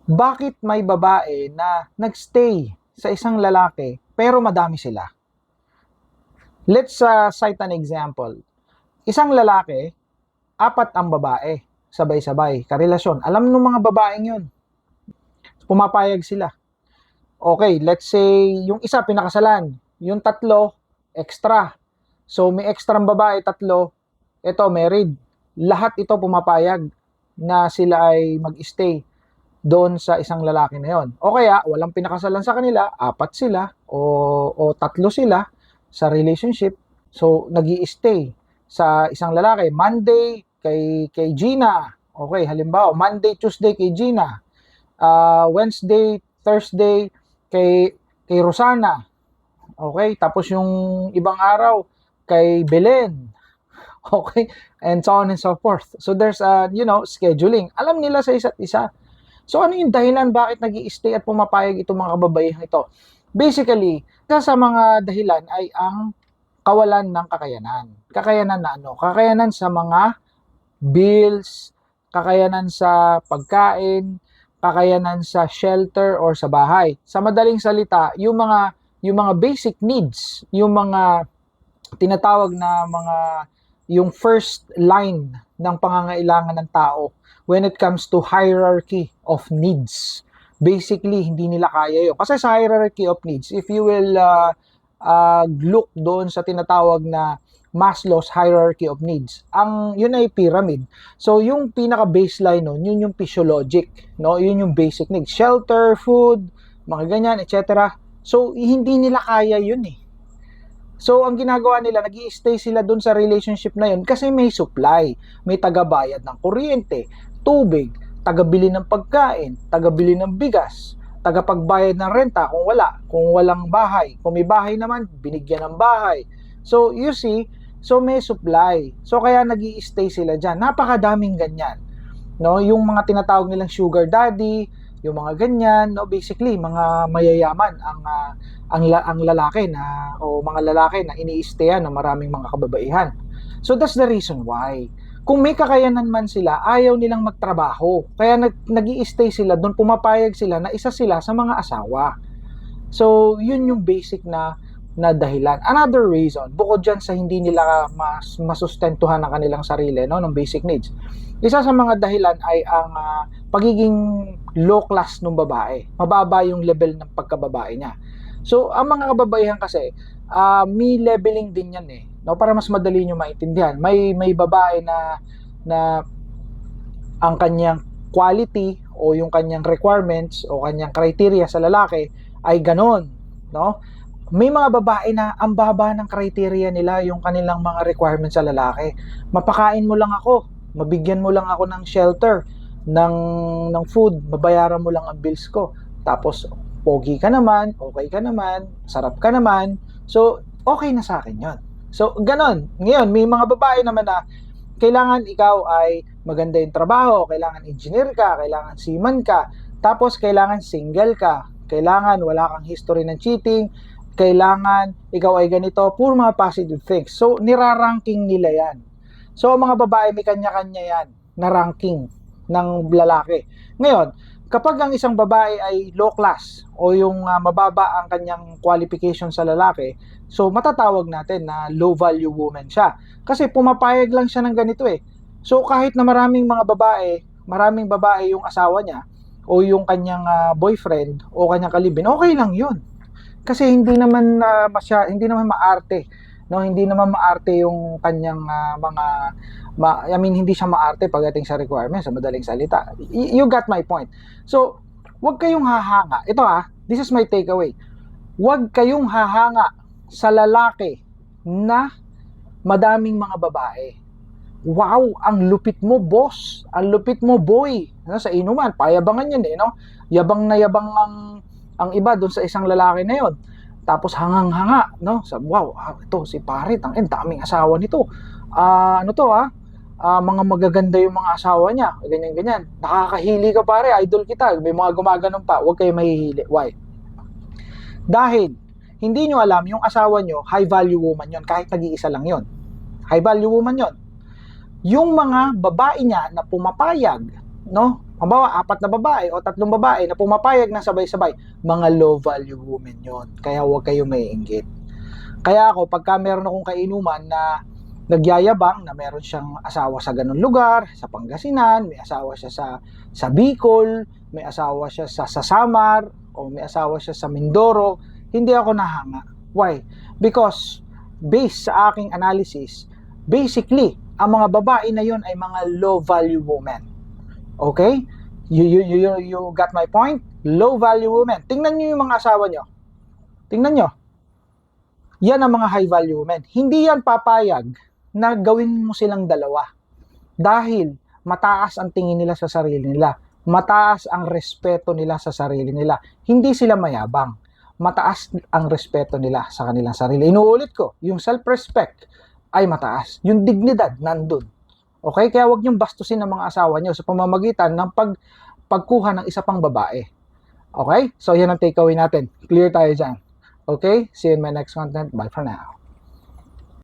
Bakit may babae na nagstay sa isang lalaki pero madami sila? Let's cite an example. Isang lalaki, apat ang babae, sabay-sabay, karelasyon. Alam ng mga babaeng yun. Pumapayag sila. Okay, let's say, yung isa pinakasalan, yung tatlo, extra. So, may extra babae, tatlo, ito, married. Lahat ito pumapayag na sila ay mag-stay doon sa isang lalaki na yon. O kaya, walang pinakasalan sa kanila, apat sila, o tatlo sila sa relationship. So, nag-i-stay sa isang lalaki. Monday, kay Gina. Okay, halimbawa, Monday, Tuesday kay Gina. Wednesday, Thursday, kay Rosana. Okay, tapos yung ibang araw, kay Belen. Okay, and so on and so forth. So, there's, scheduling. Alam nila sa isa't isa. So ano yung dahilan bakit nag-i-stay at pumapayag itong mga kababaihang ito? Basically, isa sa mga dahilan ay ang kawalan ng kakayanan. Kakayanan na ano? Kakayanan sa mga bills, kakayanan sa pagkain, kakayanan sa shelter or sa bahay. Sa madaling salita, yung mga basic needs, yung mga tinatawag na yung first line ng pangangailangan ng tao when it comes to hierarchy of needs. Basically, hindi nila kaya yun. Kasi sa hierarchy of needs, if you will look doon sa tinatawag na Maslow's hierarchy of needs, yun ay pyramid. So, yung pinaka-baseline nun, yun yung physiologic, no? Yun yung basic needs. Shelter, food, mga ganyan, etc. So, hindi nila kaya yun eh. So, ang ginagawa nila, nag-i-stay sila dun sa relationship na yun kasi may supply, may tagabayad ng kuryente, tubig, tagabili ng pagkain, tagabili ng bigas, tagapagbayad ng renta kung walang bahay. Kung may bahay naman, binigyan ng bahay. So, you see, so may supply. So, kaya nag-i-stay sila dyan. Napakadaming ganyan. No? Yung mga tinatawag nilang sugar daddy, yung mga ganyan, no? Basically, mga mayayaman ang lalaki o mga lalaki na ini-stayan ng maraming mga kababaihan. So, that's the reason why. Kung may kakayanan man sila, ayaw nilang magtrabaho. Kaya nag-i-stay sila doon, pumapayag sila na isa sila sa mga asawa. So, yun yung basic na dahilan. Another reason, bukod dyan sa hindi nila masustentuhan ang kanilang sarili, no, ng basic needs, isa sa mga dahilan ay ang pagiging low class ng babae. Mababa yung level ng pagkababae niya. So, ang mga kababaihan kasi, may leveling din yan eh. No, para mas madali nyo maintindihan. May babae na ang kanyang quality o yung kanyang requirements o kanyang criteria sa lalaki ay ganon, no? May mga babae na ang baba ng criteria nila, yung kanilang mga requirements sa lalaki. Mapakain mo lang ako, mabigyan mo lang ako ng shelter, ng food, babayaran mo lang ang bills ko. Tapos pogi ka naman, okay ka naman, sarap ka naman. So, okay na sa akin 'yon. So, ganon. Ngayon, may mga babae naman na kailangan ikaw ay maganda yung trabaho, kailangan engineer ka, kailangan seaman ka, tapos kailangan single ka, kailangan wala kang history ng cheating, kailangan ikaw ay ganito, puro mga positive things. So, niraranking nila yan. So, ang mga babae may kanya-kanya yan na ranking ng lalaki. Ngayon, kapag ang isang babae ay low class o yung mababa ang kanyang qualification sa lalaki, so matatawag natin na low value woman siya. Kasi pumapayag lang siya ng ganito eh. So kahit na maraming babae yung asawa niya o yung kanyang boyfriend o kanyang kalibin, okay lang yun. Kasi hindi naman maarte, no? Hindi naman maarte yung kanyang hindi siya maarte pagdating sa requirements, sa madaling salita. You got my point. So, wag kayong hahanga. Ito this is my takeaway. Wag kayong hahanga sa lalaki na madaming mga babae. Wow, ang lupit mo, boss. Ang lupit mo, boy. Sa inuman, payabangan yan no? Yabang na yabang ang iba doon sa isang lalaki na yon. Tapos hangang-hanga, no? Wow, ito si pare, ang daming asawa nito. Mga magaganda yung mga asawa niya, ganyan-ganyan. Nakakahili ka pare, idol kita. May mga gumaganon pa, huwag kayo mahihili. Why? Dahil, hindi nyo alam, yung asawa nyo, high value woman yon, kahit nag-iisa lang yon. High value woman yon. Yung mga babae niya na pumapayag, no? Halimbawa, 4 na babae o 3 babae na pumapayag na sabay-sabay, mga low value women yon. Kaya huwag kayong maiinggit. Kaya ako, pagka meron akong kainuman na nagyayabang na meron siyang asawa sa ganung lugar, sa Pangasinan, may asawa siya sa Bicol, may asawa siya sa Samar, o may asawa siya sa Mindoro, hindi ako nahanga. Why? Because, based sa aking analysis, basically, ang mga babae na yon ay mga low value women. Okay? You got my point? Low value women. Tingnan nyo yung mga asawa nyo. Tingnan nyo. Yan ang mga high value women. Hindi yan papayag na gawin mo silang dalawa. Dahil mataas ang tingin nila sa sarili nila. Mataas ang respeto nila sa sarili nila. Hindi sila mayabang. Mataas ang respeto nila sa kanilang sarili. Inuulit ko, yung self-respect ay mataas. Yung dignidad nandun. Okay? Kaya huwag niyong bastusin ang mga asawa niyo sa pamamagitan ng pagkuha ng isa pang babae. Okay? So, yan ang takeaway natin. Clear tayo dyan. Okay? See you in my next content. Bye for now.